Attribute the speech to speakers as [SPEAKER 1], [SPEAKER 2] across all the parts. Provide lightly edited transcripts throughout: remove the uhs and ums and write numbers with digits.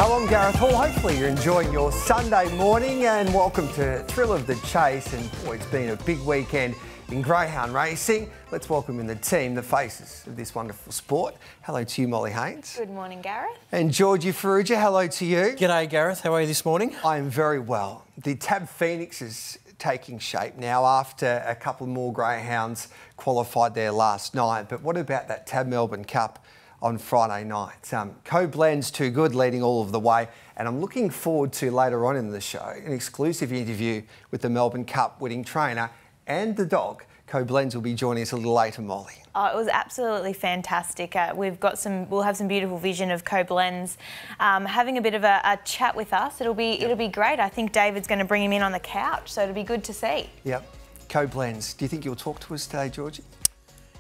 [SPEAKER 1] Hello, I'm Gareth Hall. Hopefully you're enjoying your Sunday morning and welcome to Thrill of the Chase. And boy, it's been a big weekend in greyhound racing. Let's welcome in the team, the faces of this wonderful sport. Hello to you, Molly Haynes.
[SPEAKER 2] Good morning, Gareth.
[SPEAKER 1] And Georgie Ferrugia, hello to you.
[SPEAKER 3] G'day, Gareth. How are you this morning?
[SPEAKER 1] I am very well. The TAB Phoenix is taking shape now after a couple more greyhounds qualified there last night. But what about that TAB Melbourne Cup on Friday night? Co-Blend's Too Good leading all of the way, and I'm looking forward to later on in the show an exclusive interview with the Melbourne Cup winning trainer and the dog. Co-Blends will be joining us a little later, Molly.
[SPEAKER 2] Oh, it was absolutely fantastic. We'll have some beautiful vision of Co-Blends having a bit of a chat with us. It'll be great. I think David's going to bring him in on the couch, so it'll be good to see.
[SPEAKER 1] Yep. Co-Blends, do you think you'll talk to us today, Georgie?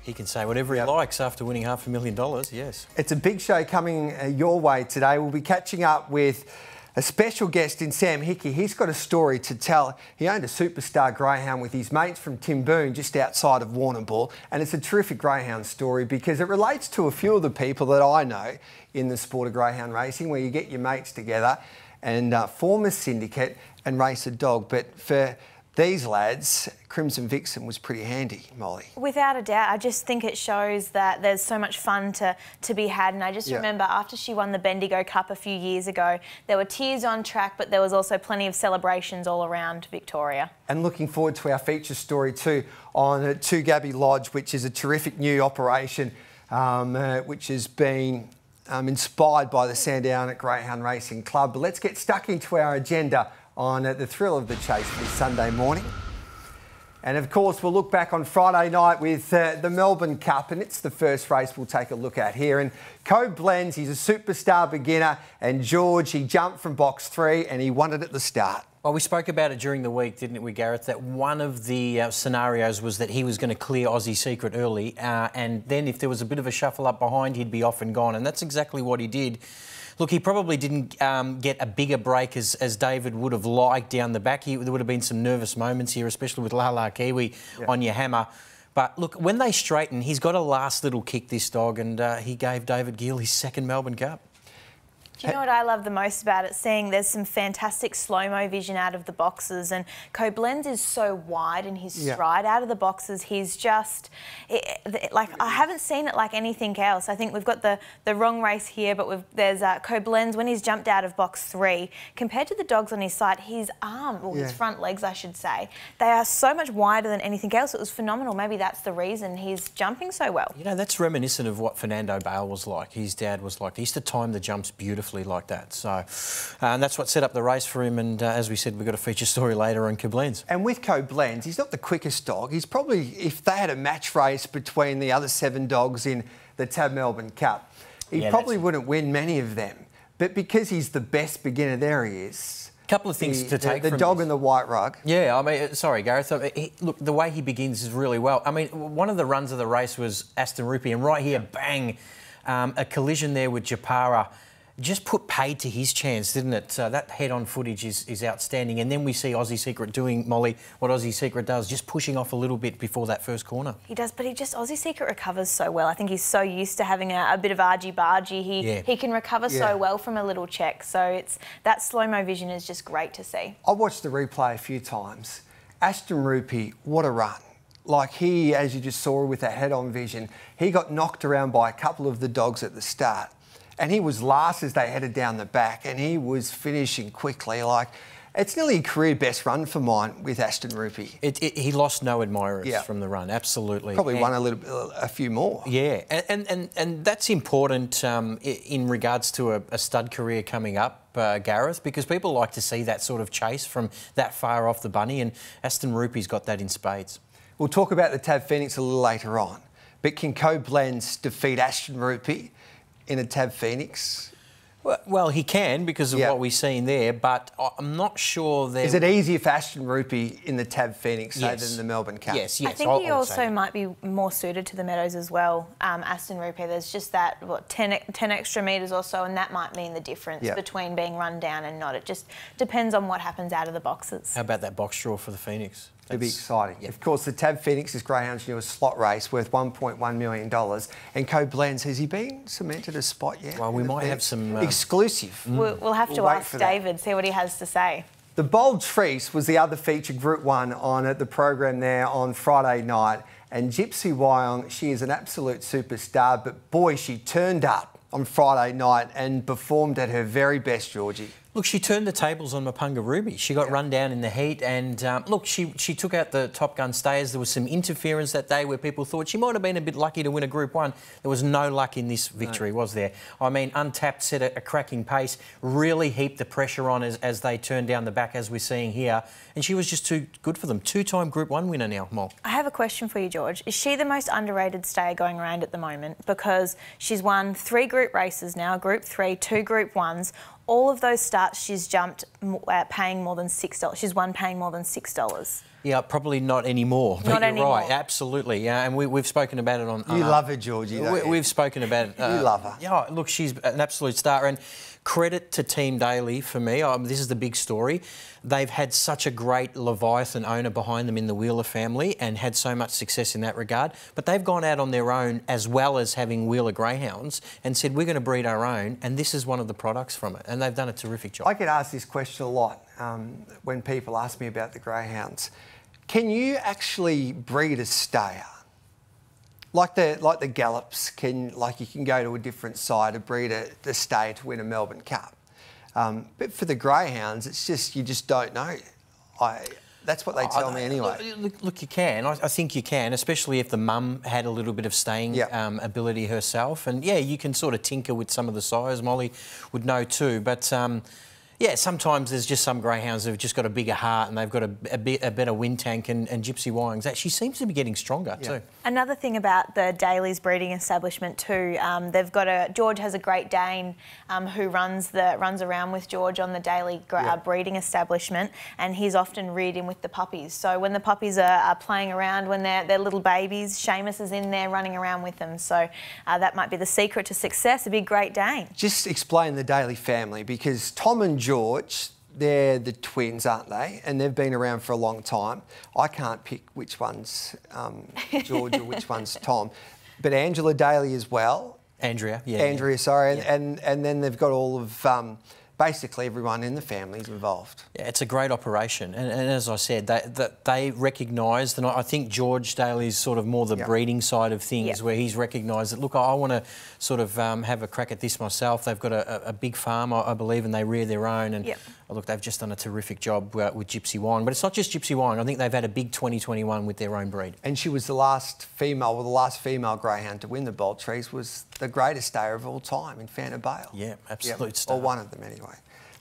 [SPEAKER 3] He can say whatever he likes after winning $500,000, yes. It's
[SPEAKER 1] a big show coming your way today. We'll be catching up with a special guest in Sam Hickey. He's got a story to tell. He owned a superstar greyhound with his mates from Timboon just outside of Warrnambool, and it's a terrific greyhound story because it relates to a few of the people that I know in the sport of greyhound racing, where you get your mates together and form a syndicate and race a dog. But for these lads, Crimson Vixen was pretty handy, Molly.
[SPEAKER 2] Without a doubt. I just think it shows that there's so much fun to be had. And I just remember after she won the Bendigo Cup a few years ago, there were tears on track, but there was also plenty of celebrations all around Victoria.
[SPEAKER 1] And looking forward to our feature story too on Toongabbie Lodge, which is a terrific new operation which has been inspired by the Sandown Greyhound Racing Club. But let's get stuck into our agenda on the Thrill of the Chase this Sunday morning. And of course, we'll look back on Friday night with the Melbourne Cup, and it's the first race we'll take a look at here. And Co-Blends, he's a superstar beginner, and George, he jumped from box 3 and he won it at the start.
[SPEAKER 3] Well, we spoke about it during the week, didn't we, Gareth, that one of the scenarios was that he was going to clear Aussie Secret early, and then if there was a bit of a shuffle up behind, he'd be off and gone, and that's exactly what he did. Look, he probably didn't get a bigger break as David would have liked down the back. There would have been some nervous moments here, especially with Lala Kiwi on your hammer. But look, when they straighten, he's got a last little kick, this dog, and he gave David Geall his second Melbourne Cup.
[SPEAKER 2] Do you know what I love the most about it? Seeing there's some fantastic slow-mo vision out of the boxes, and Co-Blends is so wide in his stride out of the boxes. He's just, like, I haven't seen it like anything else. I think we've got the wrong race here, but there's Co-Blends when he's jumped out of box 3. Compared to the dogs on his side, his arm, or his front legs, I should say, they are so much wider than anything else. It was phenomenal. Maybe that's the reason he's jumping so well.
[SPEAKER 3] You know, that's reminiscent of what Fernando Bale was like. His dad was like, he used to time the jumps beautifully like that. So, and that's what set up the race for him. And as we said, we've got a feature story later on Co-Blends.
[SPEAKER 1] And with Co-Blends, he's not the quickest dog. He's probably, if they had a match race between the other 7 dogs in the TAB Melbourne Cup, he probably wouldn't win many of them. But because he's the best beginner, there he is.
[SPEAKER 3] Couple of things to take from
[SPEAKER 1] the dog in the white rug.
[SPEAKER 3] Yeah, I mean, sorry, Gareth. Look, the way he begins is really well. I mean, one of the runs of the race was Aston Rupee, and right here, bang, a collision there with Japara. Just put paid to his chance, didn't it? That head-on footage is outstanding. And then we see Aussie Secret doing, Molly, what Aussie Secret does, just pushing off a little bit before that first corner.
[SPEAKER 2] He does, but Aussie Secret recovers so well. I think he's so used to having a bit of argy-bargy. He can recover so well from a little check. So that slow-mo vision is just great to see.
[SPEAKER 1] I watched the replay a few times. Aston Rupee, what a run. Like he, as you just saw with that head-on vision, he got knocked around by a couple of the dogs at the start. And he was last as they headed down the back, and he was finishing quickly. Like, it's nearly a career best run for mine with Aston Rupee.
[SPEAKER 3] He lost no admirers from the run, absolutely.
[SPEAKER 1] Probably won a few more.
[SPEAKER 3] Yeah, and that's important in regards to a stud career coming up, Gareth, because people like to see that sort of chase from that far off the bunny, and Aston Rupee's got that in spades.
[SPEAKER 1] We'll talk about the TAB Phoenix a little later on, but can Co-Blends defeat Aston Rupee in a TAB Phoenix?
[SPEAKER 3] Well, he can because of what we've seen there, but I'm not sure there...
[SPEAKER 1] Is it easier for Aston Rupee in the TAB Phoenix than the Melbourne Cup?
[SPEAKER 3] Yes.
[SPEAKER 2] I think he also might be more suited to the Meadows as well, Aston Rupee. There's just that, 10 extra metres or so, and that might mean the difference between being run down and not. It just depends on what happens out of the boxes.
[SPEAKER 3] How about that box draw for the Phoenix?
[SPEAKER 1] It'll be exciting. Yep. Of course, the TAB Phoenix's greyhound's new slot race worth $1.1 million. And Koblenz, has he been cemented a spot yet?
[SPEAKER 3] Well, we might have some...
[SPEAKER 2] Exclusive. We'll have to ask David, see what he has to say.
[SPEAKER 1] The Bold Treese was the other featured Group 1 on the program there on Friday night. And Gypsy Wyong, she is an absolute superstar, but boy, she turned up on Friday night and performed at her very best, Georgie.
[SPEAKER 3] Look, she turned the tables on Mapunga Ruby. She got run down in the heat and, look, she took out the Top Gun stayers. There was some interference that day where people thought she might have been a bit lucky to win a Group 1. There was no luck in this victory, was there? I mean, Untapped set a cracking pace, really heaped the pressure on as they turned down the back, as we're seeing here, and she was just too good for them. Two-time Group 1 winner now, Mol.
[SPEAKER 2] I have a question for you, George. Is she the most underrated stayer going around at the moment? Because she's won 3 group races now, Group 3, 2 Group 1s. All of those starts, she's jumped paying more than $6. She's won paying more than $6.
[SPEAKER 3] Yeah, probably not anymore. But
[SPEAKER 2] not
[SPEAKER 3] you're
[SPEAKER 2] anymore.
[SPEAKER 3] Right, absolutely. Yeah, and we've spoken about it on...
[SPEAKER 1] You love her, Georgie, don't you?
[SPEAKER 3] We've spoken about it.
[SPEAKER 1] You love her.
[SPEAKER 3] Yeah, look, she's an absolute star. And credit to Team Daly for me. This is the big story. They've had such a great Leviathan owner behind them in the Wheeler family and had so much success in that regard. But they've gone out on their own, as well as having Wheeler greyhounds, and said, we're going to breed our own, and this is one of the products from it. And they've done a terrific job.
[SPEAKER 1] I get asked this question a lot when people ask me about the greyhounds. Can you actually breed a stayer? Like the Gallops, you can go to a different side to breed a stayer to win a Melbourne Cup. But for the greyhounds, it's just, you just don't know. That's what they tell me anyway.
[SPEAKER 3] Look, you can. I think you can, especially if the mum had a little bit of staying ability herself. And, yeah, you can sort of tinker with some of the sires. Molly would know too. But, yeah, sometimes there's just some greyhounds that have just got a bigger heart and they've got a better wind tank, and Gypsy Wyong's actually seems to be getting stronger too.
[SPEAKER 2] Another thing about the Daly's breeding establishment too, they've got George has a Great Dane who runs around with George on the Daly breeding establishment, and he's often reared in with the puppies. So when the puppies are playing around, when they're little babies, Seamus is in there running around with them. So that might be the secret to success, a big Great Dane.
[SPEAKER 1] Just explain the Daly family, because Tom and George, they're the twins, aren't they? And they've been around for a long time. I can't pick which one's George or which one's Tom. But Angela Daly as well.
[SPEAKER 3] Andrea, yeah.
[SPEAKER 1] Andrea, sorry. Yeah. And then they've got all of... basically everyone in the family is involved.
[SPEAKER 3] Yeah, it's a great operation. And as I said, they recognised, and I think George Daly's sort of more the breeding side of things, where he's recognised that, look, I want to sort of have a crack at this myself. They've got a big farm, I believe, and they rear their own. And look, they've just done a terrific job with Gypsy Wyong. But it's not just Gypsy Wyong. I think they've had a big 2021 with their own breed. And
[SPEAKER 1] she was the last female, well, the last female greyhound to win the Bold Treese, was the greatest stayer of all time in Fanta Bale.
[SPEAKER 3] Yeah, absolute star.
[SPEAKER 1] Or one of them anyway.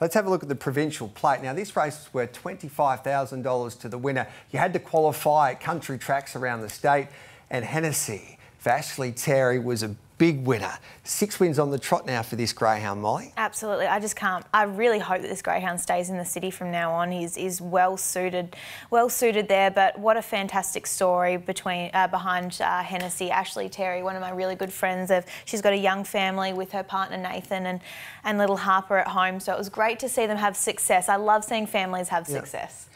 [SPEAKER 1] Let's have a look at the Provincial Plate. Now, this race was worth $25,000 to the winner. You had to qualify at country tracks around the state, and Hennessy for Ashley Terry was a big winner. 6 wins on the trot now for this greyhound, Molly.
[SPEAKER 2] Absolutely. I just can't. I really hope that this greyhound stays in the city from now on. He's well suited there. But what a fantastic story behind Hennessy. Ashley Terry, one of my really good friends. She's got a young family with her partner Nathan and little Harper at home. So it was great to see them have success. I love seeing families have success.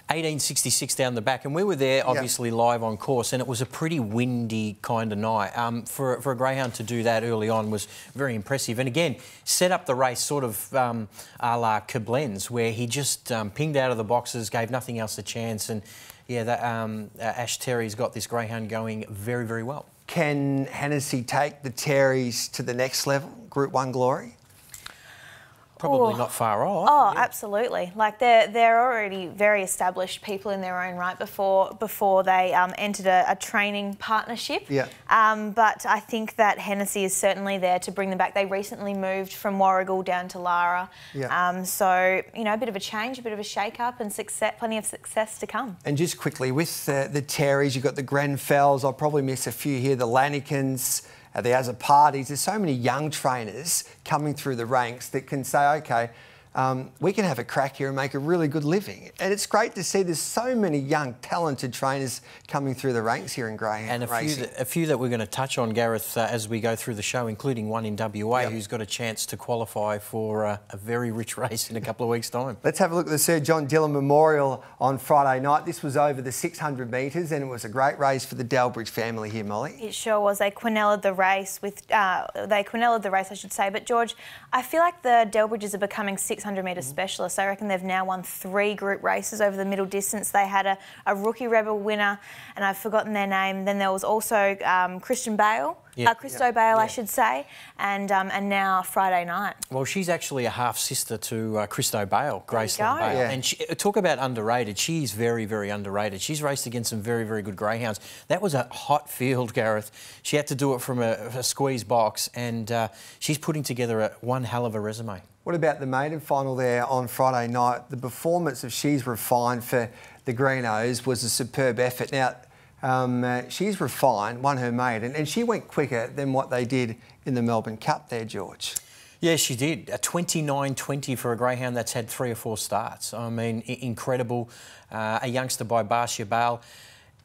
[SPEAKER 3] 1866 down the back, and we were there obviously live on course, and it was a pretty windy kind of night. For a greyhound to do that early on was very impressive, and again set up the race sort of a la Koblenz, where he just pinged out of the boxes, gave nothing else a chance, and Ash Terry's got this greyhound going very, very well.
[SPEAKER 1] Can Hennessy take the Terrys to the next level, Group 1 glory?
[SPEAKER 3] Probably not far off.
[SPEAKER 2] Oh, absolutely. Like they're already very established people in their own right before they entered a training partnership.
[SPEAKER 1] Yeah.
[SPEAKER 2] But I think that Hennessy is certainly there to bring them back. They recently moved from Warragul down to Lara. Yeah. So, you know, a bit of a change, a bit of a shake-up, and plenty of success to come. And
[SPEAKER 1] just quickly, with the Terrys, you've got the Grenfells. I'll probably miss a few here. The Lannigans. The Azza Parties, there's so many young trainers coming through the ranks that can say, OK, we can have a crack here and make a really good living. And it's great to see there's so many young, talented trainers coming through the ranks here in greyhound racing.
[SPEAKER 3] And a few that we're going to touch on, Gareth, as we go through the show, including one in WA who's got a chance to qualify for a very rich race in a couple of weeks' time.
[SPEAKER 1] Let's have a look at the Sir John Dillon Memorial on Friday night. This was over the 600 metres and it was a great race for the Delbridge family here, Molly.
[SPEAKER 2] It sure was. They quinelled the race I should say. But George, I feel like the Delbridges are becoming 600 metre specialists. I reckon they've now won 3 group races over the middle distance. They had a rookie rebel winner, and I've forgotten their name. Then there was also Christo Bale, I should say, and now Friday night.
[SPEAKER 3] Well, she's actually a half sister to Christo Bale, Graceland Bale,
[SPEAKER 1] Yeah.
[SPEAKER 3] and talk about underrated. She's very, very underrated. She's raced against some very, very good greyhounds. That was a hot field, Gareth. She had to do it from a squeeze box, and she's putting together one hell of a resume.
[SPEAKER 1] What about the maiden final there on Friday night? The performance of She's Refined for the Greenos was a superb effort. Now, She's Refined won her maiden, and she went quicker than what they did in the Melbourne Cup there, George.
[SPEAKER 3] Yeah, she did. A 29.20 for a greyhound that's had 3 or 4 starts. I mean, incredible. A youngster by Barcia Bale.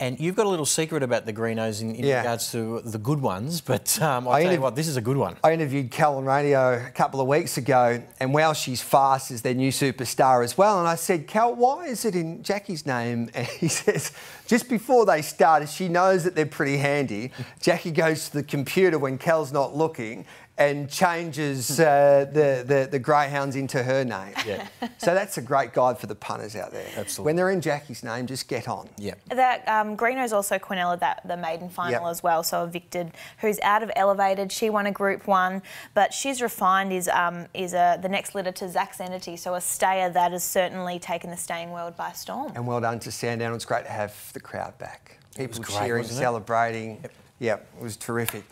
[SPEAKER 3] And you've got a little secret about the Greenos in regards to the good ones, but I'll tell you what, this is a good one.
[SPEAKER 1] I interviewed Cal on radio a couple of weeks ago, and Wow She's Fast is their new superstar as well. And I said, Cal, why is it in Jackie's name? And he says, just before they started, she knows that they're pretty handy. Jackie goes to the computer when Cal's not looking and changes the greyhounds into her name.
[SPEAKER 3] Yeah.
[SPEAKER 1] So that's a great guide for the punters out there.
[SPEAKER 3] Absolutely.
[SPEAKER 1] When they're in Jackie's name, just get on.
[SPEAKER 3] Yeah.
[SPEAKER 2] That Greeno's also quinelled the maiden final as well. So Evicted, who's out of Elevated, she won a Group 1, but She's Refined is the next litter to Zach's entity. So a stayer that has certainly taken the staying world by storm.
[SPEAKER 1] And well done to Sandown. It's great to have the crowd back. People cheering,
[SPEAKER 3] wasn't it?
[SPEAKER 1] celebrating. Yep, it was terrific.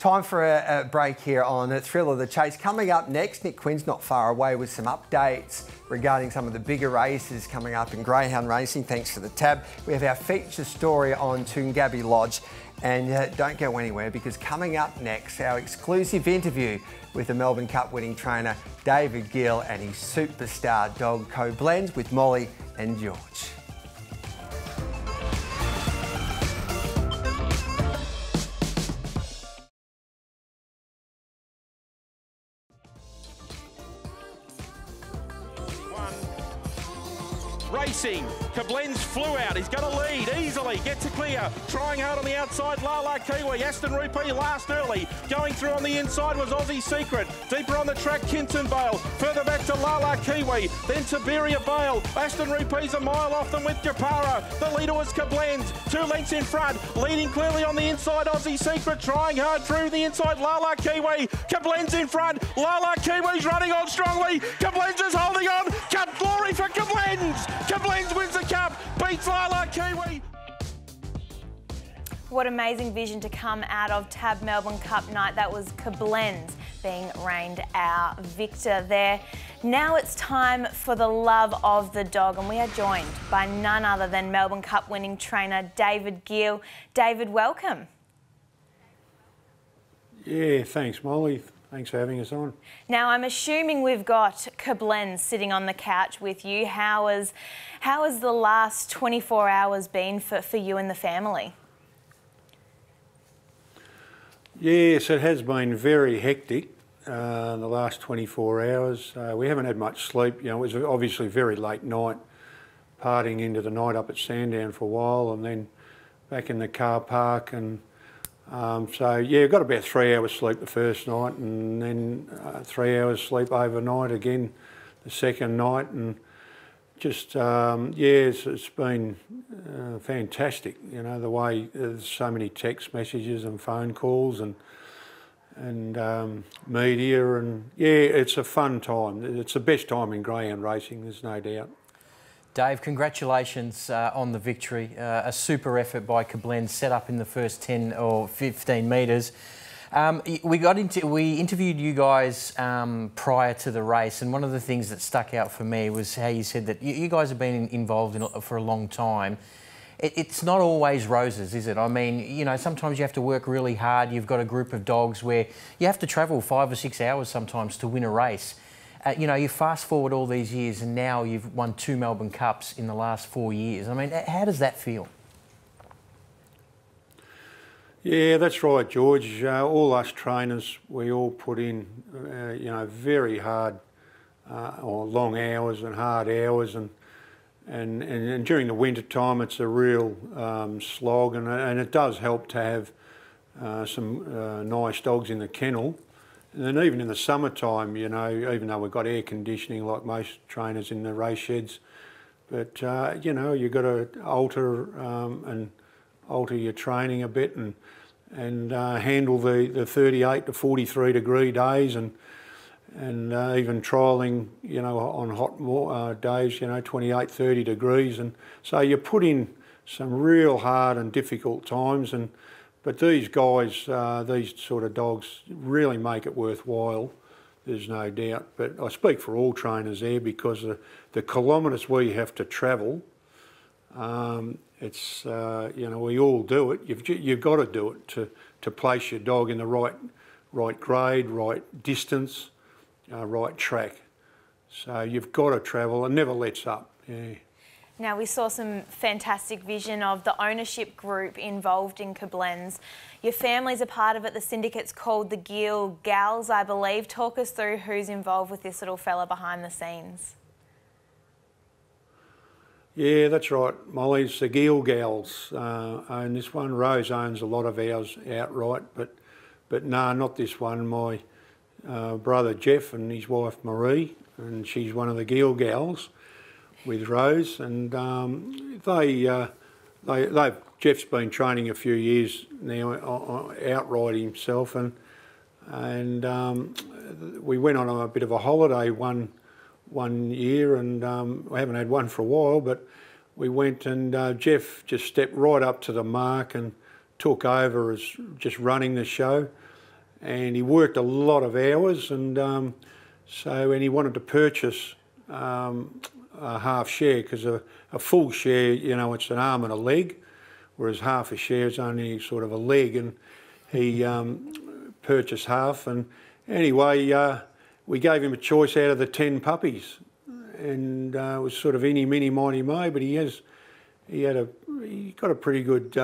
[SPEAKER 1] Time for a break here on Thrill of the Chase. Coming up next, Nick Quinn's not far away with some updates regarding some of the bigger races coming up in greyhound racing, thanks to the TAB. We have our feature story on Toongabbie Lodge. And don't go anywhere, because coming up next, our exclusive interview with the Melbourne Cup winning trainer David Geall and his superstar dog Co-Blends with Molly and George.
[SPEAKER 4] Racing, Koblenz flew out, he's got a lead easily, gets it clear, trying hard on the outside, Lala Kiwi, Aston Rupee last early, going through on the inside was Aussie Secret, deeper on the track Kinton Bale, further back to Lala Kiwi, then Tiberia Bale, Aston Rupee's a mile off them with Japara, the leader was Koblenz, 2 lengths in front, leading clearly on the inside, Aussie Secret, trying hard through the inside, Lala Kiwi, Koblenz in front, Lala Kiwi's running on strongly, Koblenz is holding on, Cup glory for Koblenz! Koblenz wins the Cup, beats Lala Kiwi.
[SPEAKER 2] What amazing vision to come out of TAB Melbourne Cup night. That was Koblenz being reigned our victor there. Now it's time for the love of the dog, and we are joined by none other than Melbourne Cup winning trainer David Geall. David, welcome.
[SPEAKER 5] Yeah, thanks, Molly. Thanks for having us on.
[SPEAKER 2] Now, I'm assuming we've got Koblenz sitting on the couch with you. How has the last 24 hours been for you and the family?
[SPEAKER 5] Yes, it has been very hectic the last 24 hours. We haven't had much sleep. You know, it was obviously very late night, partying into the night up at Sandown for a while, and then back in the car park, and so yeah, got about 3 hours sleep the first night, and then 3 hours sleep overnight again the second night, and just yeah, it's been fantastic. You know, the way there's so many text messages and phone calls and media, and yeah, it's a fun time. It's the best time in greyhound racing, there's no doubt.
[SPEAKER 3] Dave, congratulations on the victory. A super effort by Koblenz, set up in the first 10 or 15 metres. We interviewed you guys prior to the race, and one of the things that stuck out for me was how you said that you guys have been involved in it for a long time. It's not always roses, is it? I mean, you know, sometimes you have to work really hard. You've got a group of dogs where you have to travel 5 or 6 hours sometimes to win a race. you know, you fast forward all these years and now you've won 2 Melbourne Cups in the last 4 years. I mean, how does that feel?
[SPEAKER 5] Yeah, that's right, George. All us trainers, we all put in, you know, very hard or long hours and hard hours, and during the winter time, it's a real slog, and it does help to have some nice dogs in the kennel. And then even in the summertime, you know, even though we've got air conditioning like most trainers in the race sheds, but you know, you've got to alter your training a bit and handle the 38 to 43 degree days and even trialling, you know, on hot days, you know, 28, 30 degrees. And so you put in some real hard and difficult times. But these guys, these sort of dogs really make it worthwhile, there's no doubt. But I speak for all trainers there because the kilometres we have to travel, it's, you know, we all do it. You've got to do it to place your dog in the right grade, right distance, right track. So you've got to travel and never lets up. Yeah.
[SPEAKER 2] Now, we saw some fantastic vision of the ownership group involved in Koblenz. Your family's a part of it. The syndicate's called the Gill Gals, I believe. Talk us through who's involved with this little fella behind the scenes.
[SPEAKER 5] Yeah, that's right, Molly. It's the Gill Gals own this one. Rose owns a lot of ours outright, but no, not this one. My brother Jeff and his wife Marie, and she's one of the Gill Gals with Rose, and Jeff's been training a few years now outright himself, and we went on a bit of a holiday one year, and we haven't had one for a while, but we went, and Jeff just stepped right up to the mark and took over as just running the show, and he worked a lot of hours, and and he wanted to purchase a half share, because a full share, you know, it's an arm and a leg, whereas half a share is only sort of a leg, and he purchased half. And anyway, we gave him a choice out of the 10 puppies, and it was sort of any, mini, miny, mo, but he got a pretty good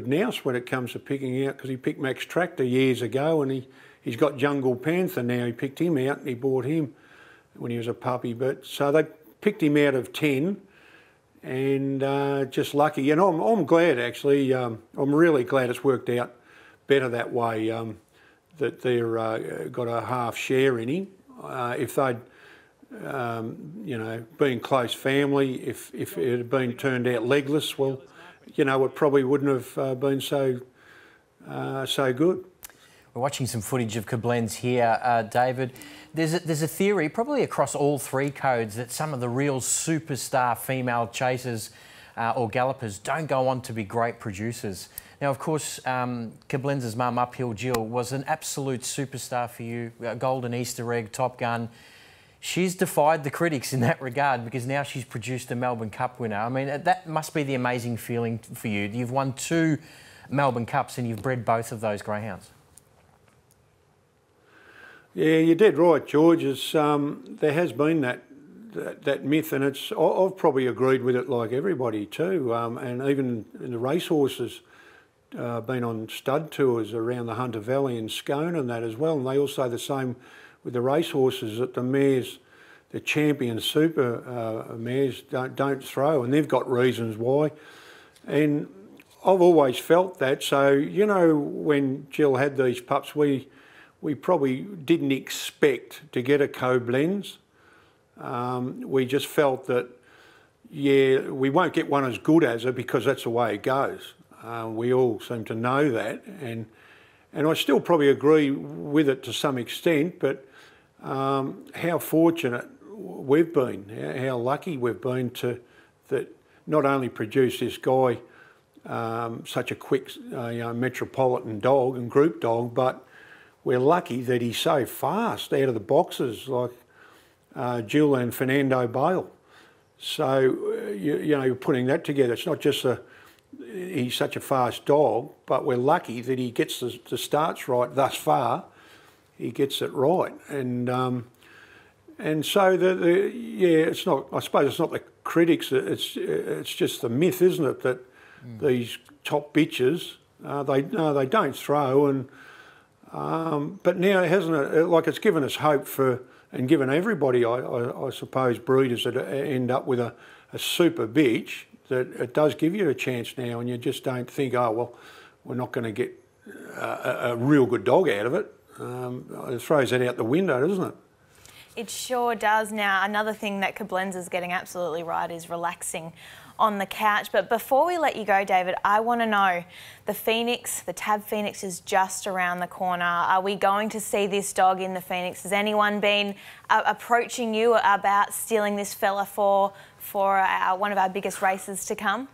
[SPEAKER 5] nous when it comes to picking out, because he picked Max Tractor years ago, and he's got Jungle Panther now. He picked him out and he bought him when he was a puppy. But so they picked him out of 10, and just lucky. And I'm glad, actually. I'm really glad it's worked out better that way, that they're got a half share in him. If they'd you know, been close family, if it had been turned out legless, well, you know, it probably wouldn't have been so good.
[SPEAKER 3] We're watching some footage of Koblenz here, David. There's a theory, probably across all 3 codes, that some of the real superstar female chasers or gallopers don't go on to be great producers. Now, of course, Koblenz's mum, Uphill Gill, was an absolute superstar for you, Golden Easter Egg, Top Gun. She's defied the critics in that regard, because now she's produced a Melbourne Cup winner. I mean, that must be the amazing feeling for you. You've won 2 Melbourne Cups and you've bred both of those greyhounds.
[SPEAKER 5] Yeah, you did right, George. There has been that myth, and I've probably agreed with it like everybody too. And even in the racehorses, been on stud tours around the Hunter Valley and Scone and that as well. And they all say the same with the racehorses, that the mares, the champion super mares, don't throw, and they've got reasons why. And I've always felt that. So, you know, when Gill had these pups, we probably didn't expect to get a Koblenz. We just felt that, yeah, we won't get one as good as her, because that's the way it goes. We all seem to know that, and I still probably agree with it to some extent, but how fortunate we've been, how lucky we've been that not only produce this guy such a quick you know, metropolitan dog and group dog, but we're lucky that he's so fast out of the boxes, like Gill and Fernando Bale. So, you know, you're putting that together. It's not just he's such a fast dog, but we're lucky that he gets the starts right thus far. he gets it right. And so it's not. I suppose it's not the critics. It's just the myth, isn't it, that these top bitches they don't throw, and but now hasn't it? Like, it's given us hope for, and given everybody, I suppose, breeders that end up with a super bitch, that it does give you a chance now, and you just don't think, oh well, we're not going to get a real good dog out of it. It throws that out the window, doesn't it?
[SPEAKER 2] It sure does. Now, another thing that Koblenz is getting absolutely right is relaxing on the couch. But before we let you go, David, I want to know, the Phoenix, the TAB Phoenix is just around the corner. Are we going to see this dog in the Phoenix? Has anyone been approaching you about stealing this fella for one of our biggest races to come?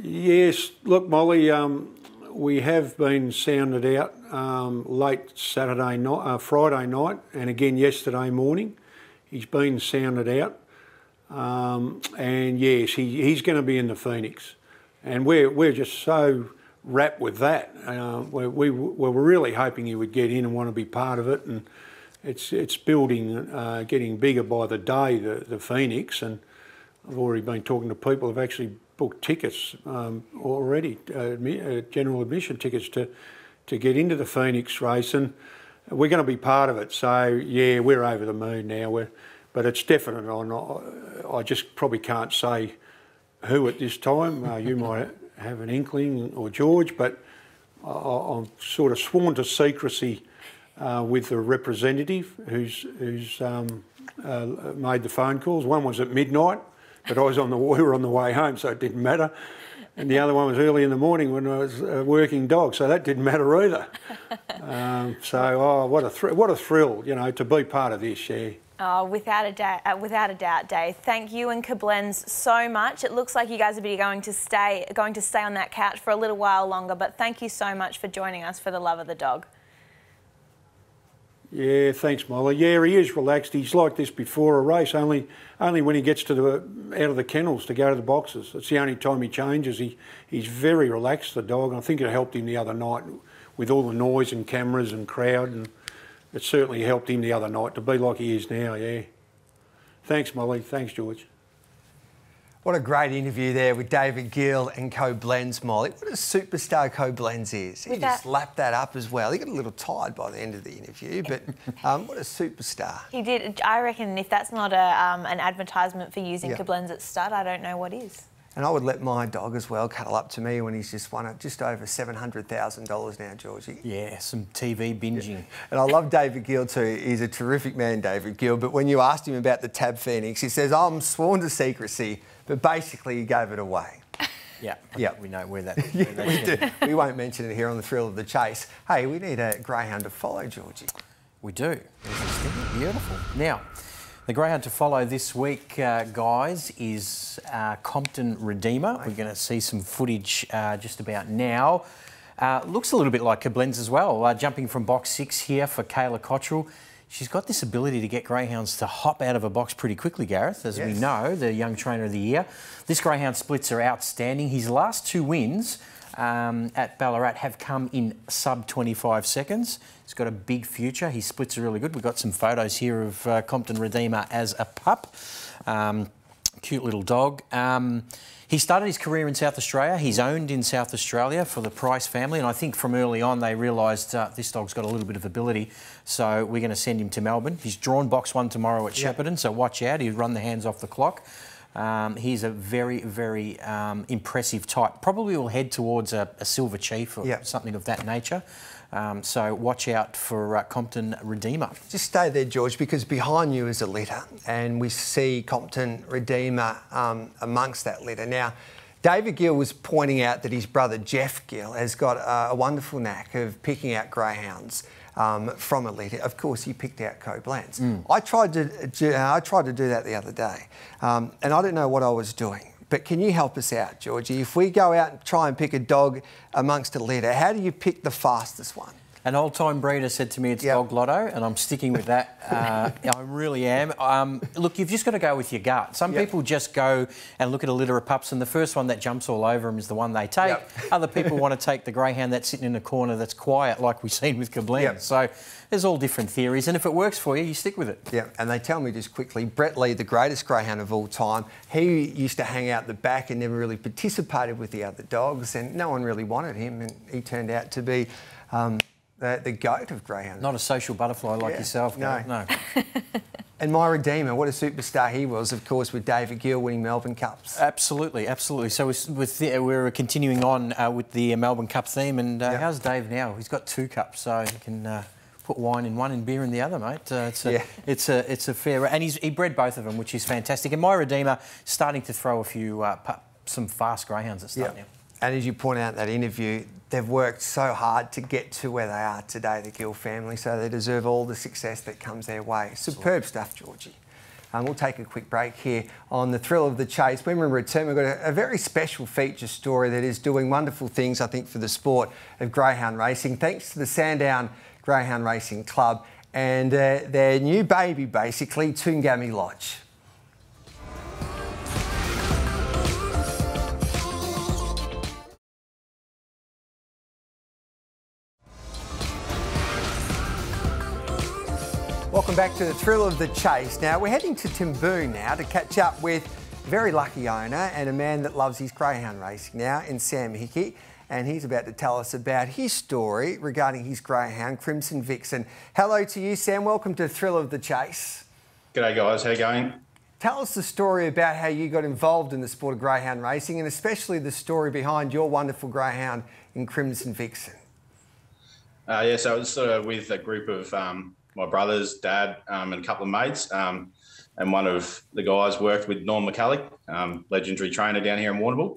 [SPEAKER 5] Yes, look, Molly, we have been sounded out late Friday night, and again yesterday morning. He's been sounded out, and yes, he's going to be in the Phoenix, and we're just so wrapped with that. We were really hoping he would get in and want to be part of it, and it's building, getting bigger by the day, the Phoenix, and I've already been talking to people who've actually booked tickets already, general admission tickets to get into the Phoenix race, and we're going to be part of it. So yeah, we're over the moon now. But it's definite. I just probably can't say who at this time. You might have an inkling, or George, but I'm sort of sworn to secrecy with the representative who's made the phone calls. One was at midnight, but we were on the way home, so it didn't matter. And the other one was early in the morning when I was a working dog, so that didn't matter either. What a thrill, you know, to be part of this, yeah.
[SPEAKER 2] Oh, without a doubt, Dave. Thank you and Koblenz so much. It looks like you guys are going to stay on that couch for a little while longer, but thank you so much for joining us for the love of the dog.
[SPEAKER 5] Yeah, thanks, Molly. Yeah, he is relaxed. He's like this before a race, only when he gets to out of the kennels to go to the boxes. It's the only time he changes. He's very relaxed, the dog. And I think it helped him the other night with all the noise and cameras and crowd, and it certainly helped him the other night to be like he is now, yeah. Thanks, Molly. Thanks, George.
[SPEAKER 1] What a great interview there with David Geall and Koblenz, Molly. What a superstar Koblenz is. He just lapped that up as well. He got a little tired by the end of the interview, but what a superstar.
[SPEAKER 2] He did. I reckon if that's not an advertisement for using Koblenz at stud, I don't know what is.
[SPEAKER 1] And I would let my dog as well cuddle up to me when he's just won just over $700,000 now, Georgie.
[SPEAKER 3] Yeah, some TV binging.
[SPEAKER 1] Yeah. And I love David Geall too. He's a terrific man, David Geall. But when you asked him about the TAB Phoenix, he says, I'm sworn to secrecy, but basically he gave it away.
[SPEAKER 3] Yeah, we know where that
[SPEAKER 1] we do. We won't mention it here on the Thrill of the Chase. Hey, we need a greyhound to follow, Georgie.
[SPEAKER 3] We do. Beautiful. Now, the greyhound to follow this week, guys, is Compton Redeemer. We're going to see some footage just about now. Looks a little bit like Koblenz as well. Jumping from box 6 here for Kayla Cottrell. She's got this ability to get greyhounds to hop out of a box pretty quickly, Gareth, as we know, the Young Trainer of the Year. This greyhound splits are outstanding. His last 2 wins at Ballarat have come in sub 25 seconds. He's got a big future. His splits are really good. We've got some photos here of Compton Redeemer as a pup. Cute little dog. He started his career in South Australia. He's owned in South Australia for the Price family, and I think from early on they realised this dog's got a little bit of ability, so we're going to send him to Melbourne. He's drawn box 1 tomorrow at Shepparton, so watch out. He'll run the hands off the clock. He's a very, very impressive type. Probably will head towards a Silver Chief or something of that nature. So watch out for Compton Redeemer. Just
[SPEAKER 1] stay there, George, because behind you is a litter, and we see Compton Redeemer amongst that litter. Now, David Geall was pointing out that his brother Jeff Gill has got a wonderful knack of picking out greyhounds from a litter. Of course, he picked out Koblenz. I tried to do that the other day, and I don't know what I was doing. But can you help us out, Georgie? If we go out and try and pick a dog amongst a litter, how do you pick the fastest one?
[SPEAKER 3] An old-time breeder said to me it's dog lotto, and I'm sticking with that. I really am. Look, you've just got to go with your gut. Some people just go and look at a litter of pups, and the first one that jumps all over them is the one they take. Other people want to take the greyhound that's sitting in a corner that's quiet, like we've seen with Koblenz. So there's all different theories, and if it works for you, you stick with it. Yeah,
[SPEAKER 1] and they tell me just quickly, Brett Lee, the greatest greyhound of all time, he used to hang out the back and never really participated with the other dogs, and no one really wanted him, and he turned out to be the goat of greyhound.
[SPEAKER 3] Not a social butterfly like yourself. No.
[SPEAKER 1] And my redeemer, what a superstar he was, of course, with David Geall winning Melbourne Cups.
[SPEAKER 3] Absolutely, absolutely. So we're continuing on with the Melbourne Cup theme, and how's Dave now? He's got 2 cups, so he can put wine in one and beer in the other, mate. It's a fair... And he bred both of them, which is fantastic. And my redeemer starting to throw a few some fast greyhounds at start now.
[SPEAKER 1] And as you point out in that interview, they've worked so hard to get to where they are today, the Gill family, so they deserve all the success that comes their way. Superb stuff, Georgie. We'll take a quick break here on the thrill of the chase. When we return, we've got a very special feature story that is doing wonderful things, I think, for the sport of greyhound racing, thanks to the Sandown Greyhound Racing Club and their new baby, basically, Toongabbie Lodge. Welcome back to the thrill of the chase. Now, we're heading to Timboon now to catch up with a very lucky owner and a man that loves his greyhound racing now in Sam Hickey. And he's about to tell us about his story regarding his greyhound, Crimson Vixen. Hello to you, Sam. Welcome to Thrill of the Chase.
[SPEAKER 6] G'day, guys. How you going?
[SPEAKER 1] Tell us the story about how you got involved in the sport of greyhound racing, and especially the story behind your wonderful greyhound in Crimson Vixen.
[SPEAKER 6] So it was sort of with a group of my brothers, dad, and a couple of mates. And one of the guys worked with Norm McCulloch, legendary trainer down here in Warrnambool.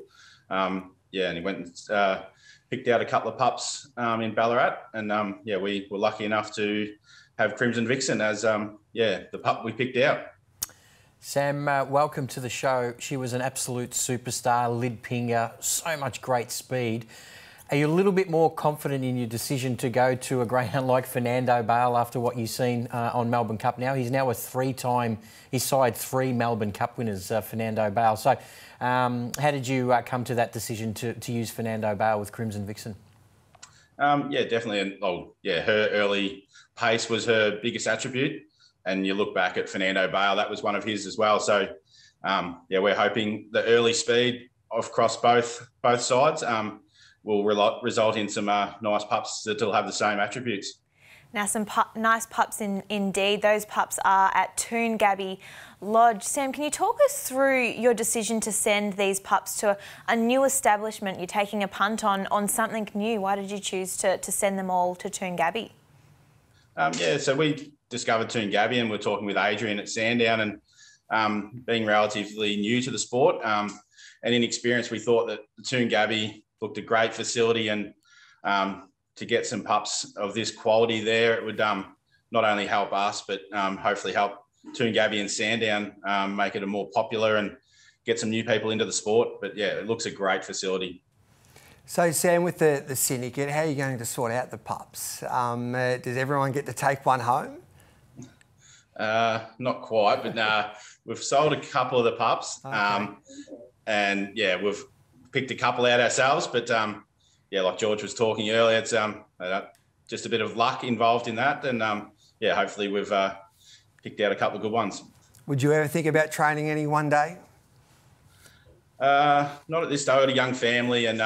[SPEAKER 6] And he went and picked out a couple of pups in Ballarat. And we were lucky enough to have Crimson Vixen as the pup we picked out.
[SPEAKER 3] Sam, welcome to the show. She was an absolute superstar, lid pinger, so much great speed. Are you a little bit more confident in your decision to go to a greyhound like Fernando Bale after what you've seen on Melbourne Cup now? He's now he's side 3 Melbourne Cup winners, Fernando Bale. So how did you come to that decision to use Fernando Bale with Crimson Vixen?
[SPEAKER 6] Definitely. Her early pace was her biggest attribute. And you look back at Fernando Bale, that was one of his as well. So, we're hoping the early speed across both sides will result in some nice pups that will have the same attributes.
[SPEAKER 2] Now, some nice pups indeed. Those pups are at Toongabbie Lodge. Sam, can you talk us through your decision to send these pups to a new establishment? You're taking a punt on something new. Why did you choose to send them all to Toongabbie?
[SPEAKER 6] So we discovered Toongabbie and we're talking with Adrian at Sandown, and being relatively new to the sport and in experience, we thought that the Toongabbie looked a great facility, and to get some pups of this quality there, it would not only help us, but hopefully help Toongabbie and Sandown make it a more popular and get some new people into the sport. But yeah, it looks a great facility.
[SPEAKER 1] So Sam, with the syndicate, how are you going to sort out the pups? Does everyone get to take one home?
[SPEAKER 6] Not quite, but we've sold a couple of the pups, and we've picked a couple out ourselves, but like George was talking earlier, it's just a bit of luck involved in that, and hopefully we've picked out a couple of good ones. Would you ever think about training any one day? Not at this stage. I've got a young family and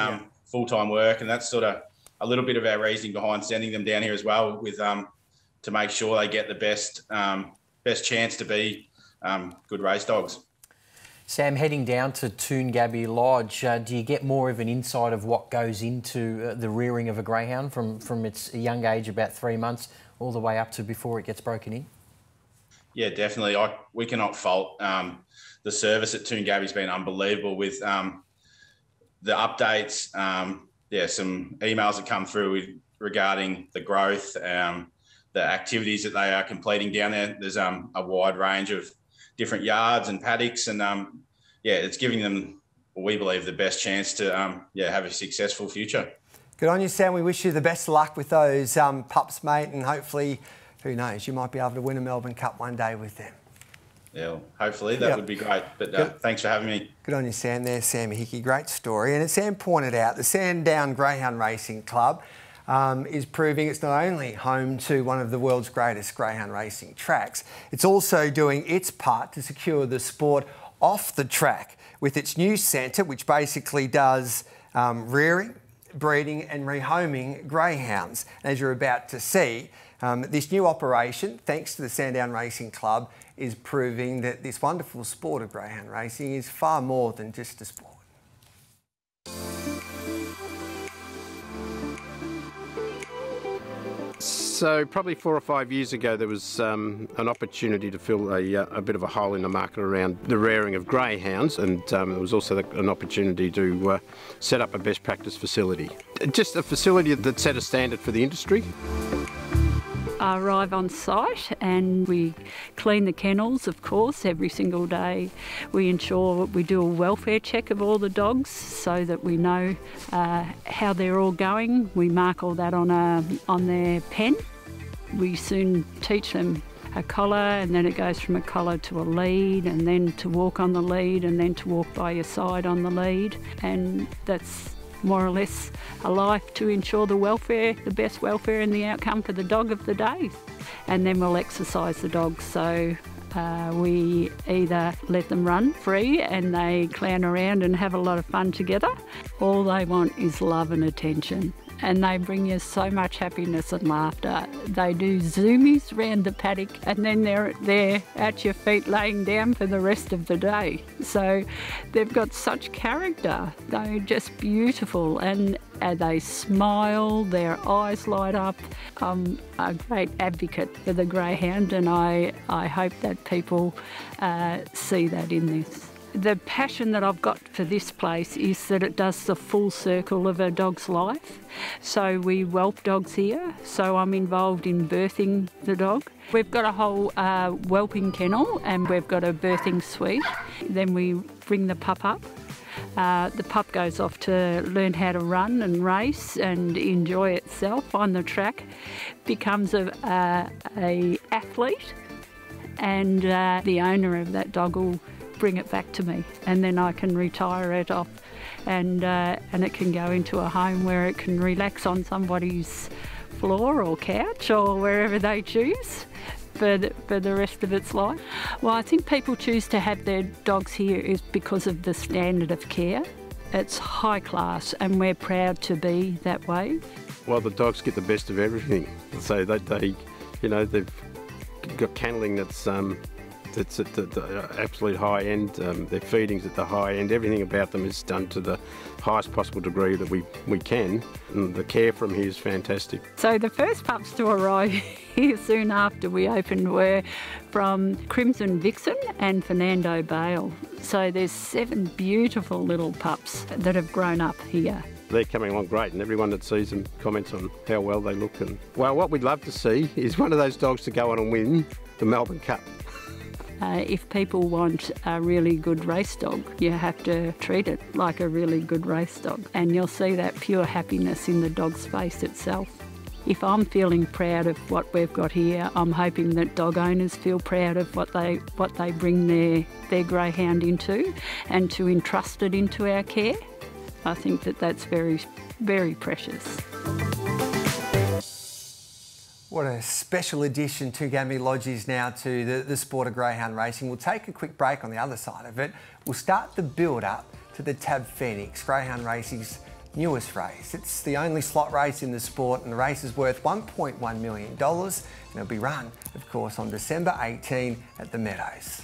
[SPEAKER 6] full-time work, and that's sort of a little bit of our reasoning behind sending them down here as well, with to make sure they get the best chance to be good race dogs. Sam, heading down to Toongabbie Lodge, do you get more of an insight of what goes into the rearing of a greyhound from its young age, about 3 months, all the way up to before it gets broken in? Yeah, definitely. We cannot fault the service at Toongabbie's been unbelievable with the updates. Some emails that come through regarding the growth, the activities that they are completing down there. There's a wide range of different yards and paddocks, and it's giving them, we believe, the best chance to have a successful future.
[SPEAKER 1] Good on you, Sam. We wish you the best of luck with those pups, mate, and hopefully, who knows, you might be able to win a Melbourne Cup one day with them.
[SPEAKER 6] Yeah, well, hopefully that would be great. But thanks for having me.
[SPEAKER 1] Good on you, Sam. There's Sam Hickey. Great story. And as Sam pointed out, the Sandown Greyhound Racing Club is proving it's not only home to one of the world's greatest greyhound racing tracks, it's also doing its part to secure the sport off the track with its new centre, which basically does rearing, breeding and rehoming greyhounds. As you're about to see, this new operation, thanks to the Sandown Racing Club, is proving that this wonderful sport of greyhound racing is far more than just a sport.
[SPEAKER 7] So probably 4 or 5 years ago there was an opportunity to fill a bit of a hole in the market around the rearing of greyhounds, and there was also an opportunity to set up a best practice facility. Just a facility that set a standard for the industry.
[SPEAKER 8] I arrive on site and we clean the kennels, of course, every single day. We ensure we do a welfare check of all the dogs so that we know how they're all going. We mark all that on their pen. We soon teach them a collar, and then it goes from a collar to a lead, and then to walk on the lead, and then to walk by your side on the lead. And that's more or less a life to ensure the best welfare and the outcome for the dog of the day. And then we'll exercise the dogs, so we either let them run free and they clown around and have a lot of fun together. All they want is love and attention, and they bring you so much happiness and laughter. They do zoomies round the paddock and then they're there at your feet laying down for the rest of the day. So they've got such character. They're just beautiful, and they smile, their eyes light up. I'm a great advocate for the greyhound, and I hope that people see that in this. The passion that I've got for this place is that it does the full circle of a dog's life. So we whelp dogs here, so I'm involved in birthing the dog. We've got a whole whelping kennel, and we've got a birthing suite. Then we bring the pup up. The pup goes off to learn how to run and race and enjoy itself on the track, becomes a athlete, and the owner of that dog will bring it back to me, and then I can retire it off, and it can go into a home where it can relax on somebody's floor or couch or wherever they choose for the rest of its life. Well, I think people choose to have their dogs here is because of the standard of care. It's high class, and we're proud to be that way.
[SPEAKER 7] Well, the dogs get the best of everything. So they've got kennelling that's at the absolute high end. Their feeding's at the high end. Everything about them is done to the highest possible degree that we can. And the care from here is fantastic. So
[SPEAKER 8] the first pups to arrive here soon after we opened were from Crimson Vixen and Fernando Bale. So there's 7 beautiful little pups that have grown up here.
[SPEAKER 7] They're coming along great, and everyone that sees them comments on how well they look. And well, what we'd love to see is one of those dogs to go on and win the Melbourne Cup.
[SPEAKER 8] If people want a really good race dog, you have to treat it like a really good race dog, and you'll see that pure happiness in the dog's face itself. If I'm feeling proud of what we've got here, I'm hoping that dog owners feel proud of what they bring their greyhound into, and to entrust it into our care. I think that that's very, very precious.
[SPEAKER 1] What a special addition Toongabbie Lodge is now to the sport of greyhound racing. We'll take a quick break on the other side of it. We'll start the build-up to the TAB Phoenix, greyhound racing's newest race. It's the only slot race in the sport, and the race is worth $1.1 million, and it'll be run, of course, on December 18 at the Meadows.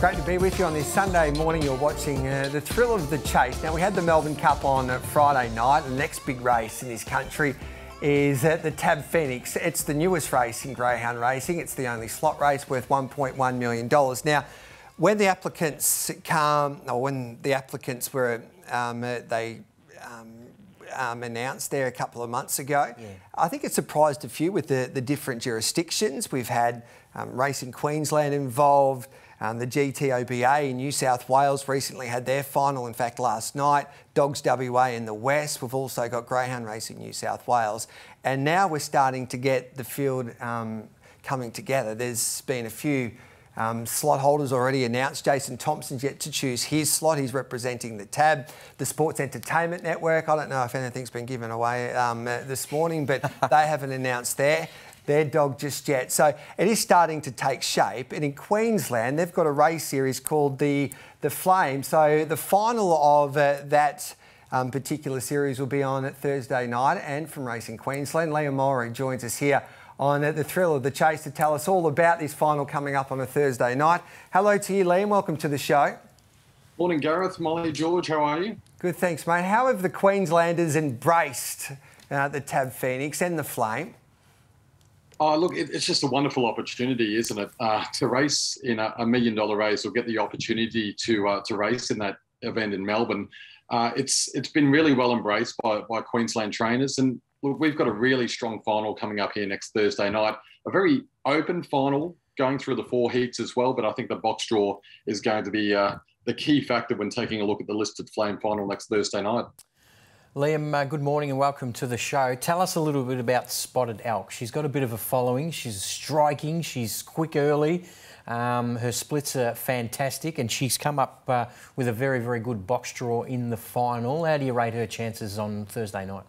[SPEAKER 1] Great to be with you on this Sunday morning. You're watching the thrill of the chase. Now, we had the Melbourne Cup on Friday night. The next big race in this country is at the TAB Phoenix. It's the newest race in greyhound racing. It's the only slot race worth $1.1 million. Now, when the applicants were announced there a couple of months ago. Yeah. I think it surprised a few with the different jurisdictions. We've had Racing Queensland involved. The GTOBA in New South Wales recently had their final, in fact, last night. Dogs WA in the West. We've also got Greyhound Racing New South Wales. And now we're starting to get the field coming together. There's been a few slot holders already announced. Jason Thompson's yet to choose his slot. He's representing the TAB, the Sports Entertainment Network. I don't know if anything's been given away this morning, but they haven't announced their dog just yet. So it is starting to take shape. And in Queensland, they've got a race series called the Flame. So the final of that particular series will be on Thursday night. And from Racing Queensland, Liam Mulry joins us here on the Thrill of the Chase to tell us all about this final coming up on a Thursday night. Hello to you, Liam. Welcome to the show.
[SPEAKER 9] Morning, Gareth. Molly, George, how are you?
[SPEAKER 1] Good, thanks, mate. How have the Queenslanders embraced the TAB Phoenix and the Flame?
[SPEAKER 9] Oh, look, it's just a wonderful opportunity, isn't it? To race in a $1 million race or get the opportunity to race in that event in Melbourne. It's been really well embraced by Queensland trainers. And look, we've got a really strong final coming up here next Thursday night. A very open final going through the 4 heats as well. But I think the box draw is going to be the key factor when taking a look at the listed Flame final next Thursday night.
[SPEAKER 3] Liam, good morning and welcome to the show. Tell us a little bit about Spotted Elk. She's got a bit of a following. She's striking. She's quick early. Her splits are fantastic and she's come up with a very, very good box draw in the final. How do you rate her chances on Thursday night?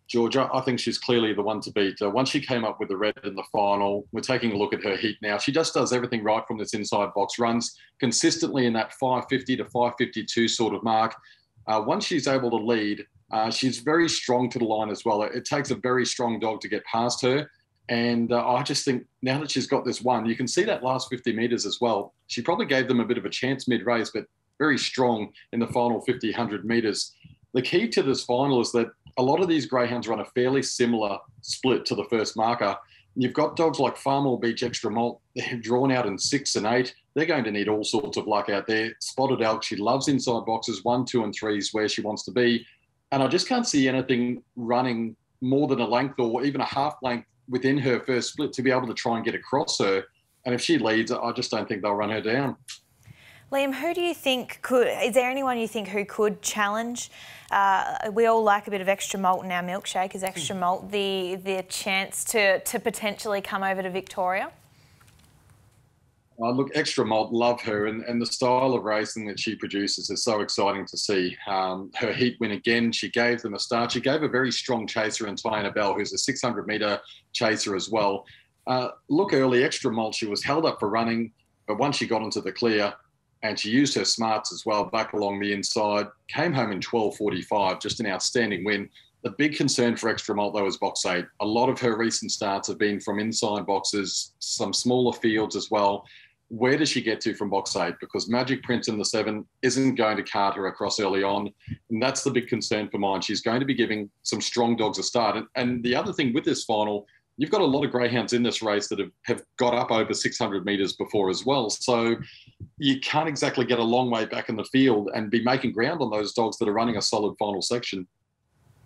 [SPEAKER 9] Georgia, I think she's clearly the one to beat. Once she came up with the red in the final, we're taking a look at her heat now. She just does everything right from this inside box, runs consistently in that 550 to 552 sort of mark. Once she's able to lead, she's very strong to the line as well. It takes a very strong dog to get past her. And I just think now that she's got this one, you can see that last 50 metres as well. She probably gave them a bit of a chance mid-race, but very strong in the final 50, 100 metres. The key to this final is that a lot of these greyhounds run a fairly similar split to the first marker. You've got dogs like Farmore Beach Extra Malt. They're drawn out in 6 and 8. They're going to need all sorts of luck out there. Spotted Elk, she loves inside boxes. 1, 2 and 3 is where she wants to be. And I just can't see anything running more than a length or even a half length within her first split to be able to try and get across her. And if she leads, I just don't think they'll run her down.
[SPEAKER 2] Liam, who do you think is there anyone you think who could challenge? We all like a bit of extra malt in our milkshake. Is extra malt the chance to potentially come over to Victoria?
[SPEAKER 9] Look, Extra Malt, love her, and the style of racing that she produces is so exciting to see. Her heat win again, she gave them a start. She gave a very strong chaser in Tiana Bell, who's a 600-metre chaser as well. Look, early, Extra Malt, she was held up for running, but once she got into the clear, and she used her smarts as well back along the inside, came home in 12:45, just an outstanding win. The big concern for Extra Malt, though, is box 8. A lot of her recent starts have been from inside boxes, some smaller fields as well. Where does she get to from box 8? Because Magic Prince in the 7 isn't going to cart her across early on. And that's the big concern for mine. She's going to be giving some strong dogs a start. And the other thing with this final, you've got a lot of greyhounds in this race that have got up over 600 metres before as well. So you can't exactly get a long way back in the field and be making ground on those dogs that are running a solid final section.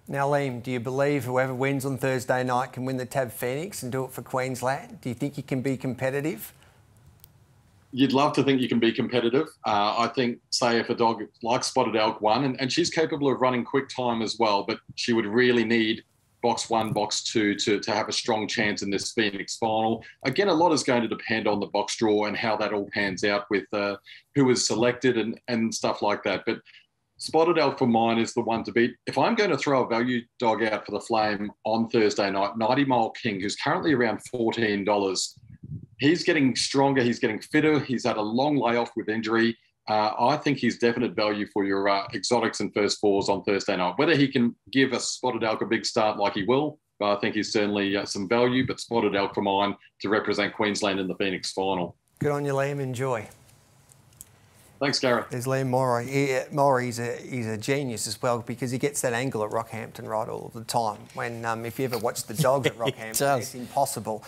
[SPEAKER 1] Now, Liam, do you believe whoever wins on Thursday night can win the TAB Phoenix and do it for Queensland? Do you think you can be competitive?
[SPEAKER 9] You'd love to think you can be competitive. I think, say, if a dog like Spotted Elk won, and she's capable of running quick time as well, but she would really need box 1, box 2 to have a strong chance in this Phoenix final. Again, a lot is going to depend on the box draw and how that all pans out with who is selected and stuff like that. But Spotted Elk for mine is the one to beat. If I'm going to throw a value dog out for the Flame on Thursday night, 90 Mile King, who's currently around $14, he's getting stronger, he's getting fitter, he's had a long layoff with injury. I think he's definite value for your exotics and first fours on Thursday night. Whether he can give a Spotted Elk a big start like he will, but I think he's certainly some value, but Spotted Elk for mine to represent Queensland in the Phoenix final.
[SPEAKER 1] Good on you, Liam. Enjoy.
[SPEAKER 9] Thanks, Gareth.
[SPEAKER 1] There's Liam Morey. Morey's a genius as well because he gets that angle at Rockhampton right all of the time. When if you ever watch the dog at Rockhampton, it's impossible.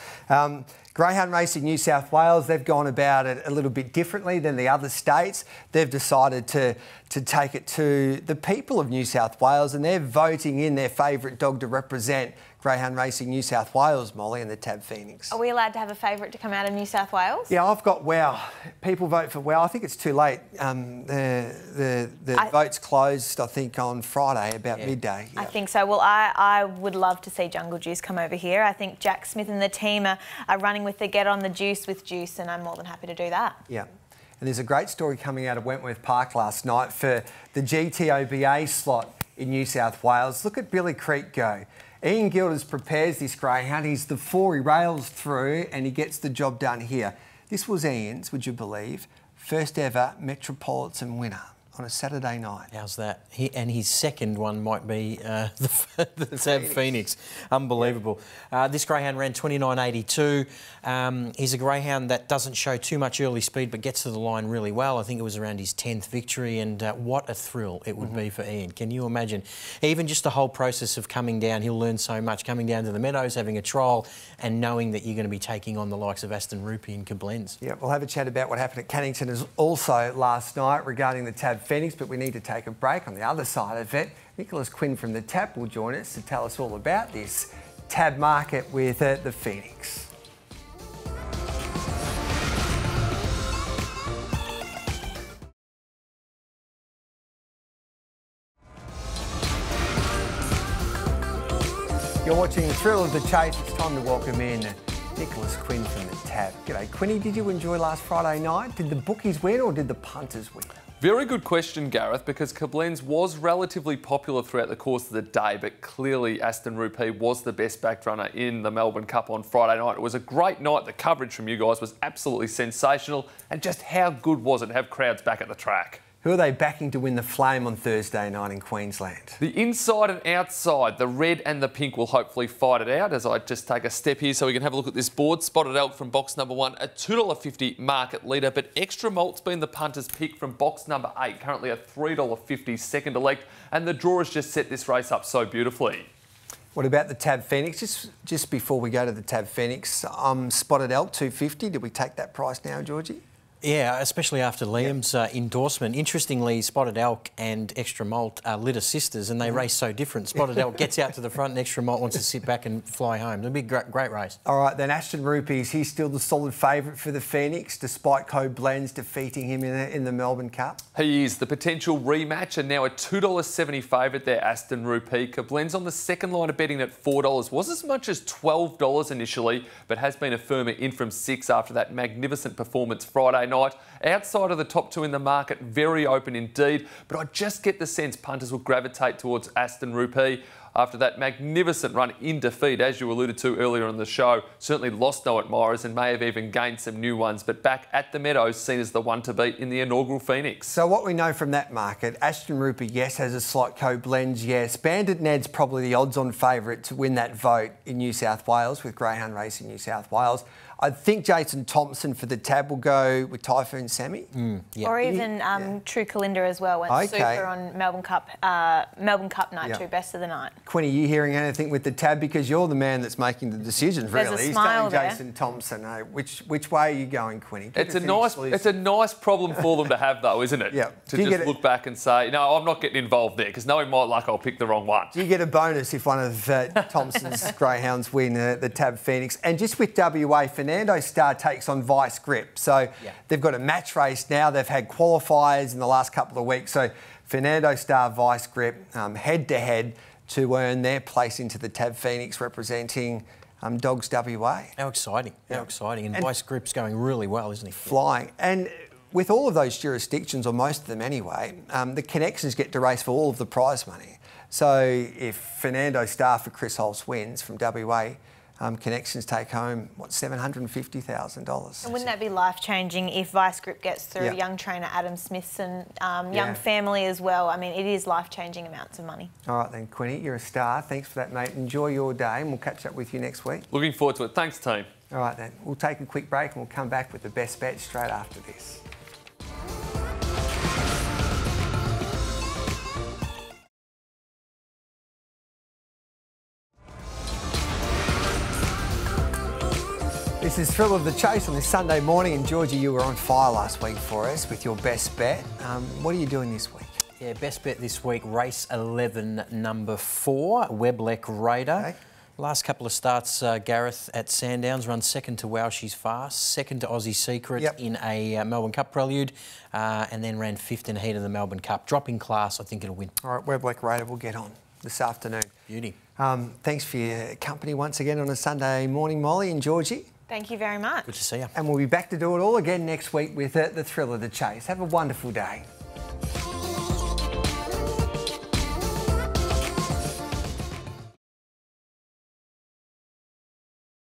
[SPEAKER 1] Greyhound Racing New South Wales, they've gone about it a little bit differently than the other states. They've decided to take it to the people of New South Wales, and they're voting in their favourite dog to represent Greyhound Racing New South Wales, Molly, and the TAB Phoenix.
[SPEAKER 2] Are we allowed to have a favourite to come out of New South Wales?
[SPEAKER 1] Yeah, I've got Wow. People vote for Wow. I think it's too late. The votes closed, I think, on Friday about midday. Yeah.
[SPEAKER 2] I think so. Well, I would love to see Jungle Juice come over here. I think Jack Smith and the team are running with the Get on the Juice with Juice, and I'm more than happy to do that.
[SPEAKER 1] Yeah. And there's a great story coming out of Wentworth Park last night for the GTOBA slot in New South Wales. Look at Billy Creek go. Ian Gilders prepares this greyhound. He's the 4 he rails through and he gets the job done here. This was Ian's, would you believe, first ever Metropolitan winner on a Saturday night.
[SPEAKER 3] How's that? And his second one might be the TAB Phoenix. Unbelievable. This greyhound ran 29.82. He's a greyhound that doesn't show too much early speed but gets to the line really well. I think it was around his 10th victory, and what a thrill it would be for Ian. Can you imagine? Even just the whole process of coming down, he'll learn so much, coming down to the Meadows, having a trial and knowing that you're going to be taking on the likes of Aston Rupee and Koblenz.
[SPEAKER 1] Yeah, we'll have a chat about what happened at Cannington also last night regarding the TAB Phoenix, but we need to take a break. On the other side of it, Nicholas Quinn from the TAB will join us to tell us all about this TAB market with the Phoenix. You're watching Thrill of the Chase. It's time to welcome in Nicholas Quinn from the TAB. G'day, Quinny. Did you enjoy last Friday night? Did the bookies win or did the punters win?
[SPEAKER 10] Very good question, Gareth, because Koblenz was relatively popular throughout the course of the day, but clearly Aston Rupee was the best backed runner in the Melbourne Cup on Friday night. It was a great night. The coverage from you guys was absolutely sensational. And just how good was it to have crowds back at the track?
[SPEAKER 1] Who are they backing to win the Flame on Thursday night in Queensland?
[SPEAKER 10] The inside and outside, the red and the pink will hopefully fight it out as I just take a step here so we can have a look at this board. Spotted Elk from box number 1, a $2.50 market leader, but Extra Malt's been the punter's pick from box number 8, currently a $3.50 second elect, and the draw has just set this race up so beautifully.
[SPEAKER 1] What about the TAB Phoenix? Just before we go to the TAB Phoenix, Spotted Elk, $2.50. Did we take that price now, Georgie?
[SPEAKER 3] Yeah, especially after Liam's endorsement. Interestingly, Spotted Elk and Extra Malt are litter sisters, and they race so different. Spotted Elk gets out to the front and Extra Malt wants to sit back and fly home. It'll be a great race. All
[SPEAKER 1] right, then Aston Rupee, is he still the solid favourite for the Phoenix, despite Koblenz defeating him in the Melbourne Cup?
[SPEAKER 10] He is. The potential rematch, and now a $2.70 favourite there, Aston Rupee. Koblenz on the second line of betting at $4. Was as much as $12 initially, but has been a firmer in from $6 after that magnificent performance Friday night. Outside of the top 2 in the market, very open indeed, but I just get the sense punters will gravitate towards Aston Rupee after that magnificent run in defeat, as you alluded to earlier on the show. Certainly lost no admirers and may have even gained some new ones, but back at the Meadows, seen as the one to beat in the inaugural Phoenix.
[SPEAKER 1] So what we know from that market, Aston Rupee, yes, has a slight Koblenz, yes. Bandit Ned's probably the odds-on favourite to win that vote in New South Wales with Greyhound Racing New South Wales. I think Jason Thompson for the TAB will go with Typhoon Sammy.
[SPEAKER 2] Yeah. Or even True Kalinda as well. Went super on Melbourne Cup night too, best of the night.
[SPEAKER 1] Quinn, are you hearing anything with the TAB? Because you're the man that's making the decisions, really.
[SPEAKER 2] There's a smile
[SPEAKER 1] there. Jason Thompson. Which way are you going, Quinny?
[SPEAKER 10] It's a nice problem for them to have, though, isn't it?
[SPEAKER 1] Yeah.
[SPEAKER 10] To just look back and say, no, I'm not getting involved there, because knowing my luck, I'll pick the wrong one.
[SPEAKER 1] Do you get a bonus if one of Thompson's greyhounds win the TAB Phoenix? And just with WA, Fernando Star takes on Vice Grip. So they've got a match race now. They've had qualifiers in the last couple of weeks. So Fernando Star, Vice Grip, head-to-head to earn their place into the TAB Phoenix representing Dogs WA.
[SPEAKER 3] How exciting. How exciting. And Vice Grip's going really well, isn't he?
[SPEAKER 1] Flying. And with all of those jurisdictions, or most of them anyway, the connections get to race for all of the prize money. So if Fernando Star for Chris Holtz wins from WA, Connections take home, what, $750,000.
[SPEAKER 2] And wouldn't that be life-changing if Vice Grip gets through young trainer Adam Smithson, young family as well? I mean, it is life-changing amounts of money.
[SPEAKER 1] All right then, Quinny, you're a star. Thanks for that, mate. Enjoy your day and we'll catch up with you next week.
[SPEAKER 10] Looking forward to it. Thanks, team.
[SPEAKER 1] All right then, we'll take a quick break and we'll come back with the best bet straight after this. This is Thrill of the Chase on this Sunday morning. And Georgie, you were on fire last week for us with your best bet. What are you doing this week?
[SPEAKER 3] Yeah, best bet this week, race 11, number 4, Weblek Raider. Okay. Last couple of starts, Gareth at Sandowns, run second to Wow She's Fast, second to Aussie Secret in a Melbourne Cup prelude, and then ran 5th in the heat of the Melbourne Cup. Dropping class, I think it'll win. All right,
[SPEAKER 1] Weblek Raider will get on this afternoon.
[SPEAKER 3] Beauty.
[SPEAKER 1] Thanks for your company once again on a Sunday morning, Molly and Georgie.
[SPEAKER 2] Thank you very much.
[SPEAKER 3] Good to see you.
[SPEAKER 1] And we'll be back to do it all again next week with the Thrill of the Chase. Have a wonderful day.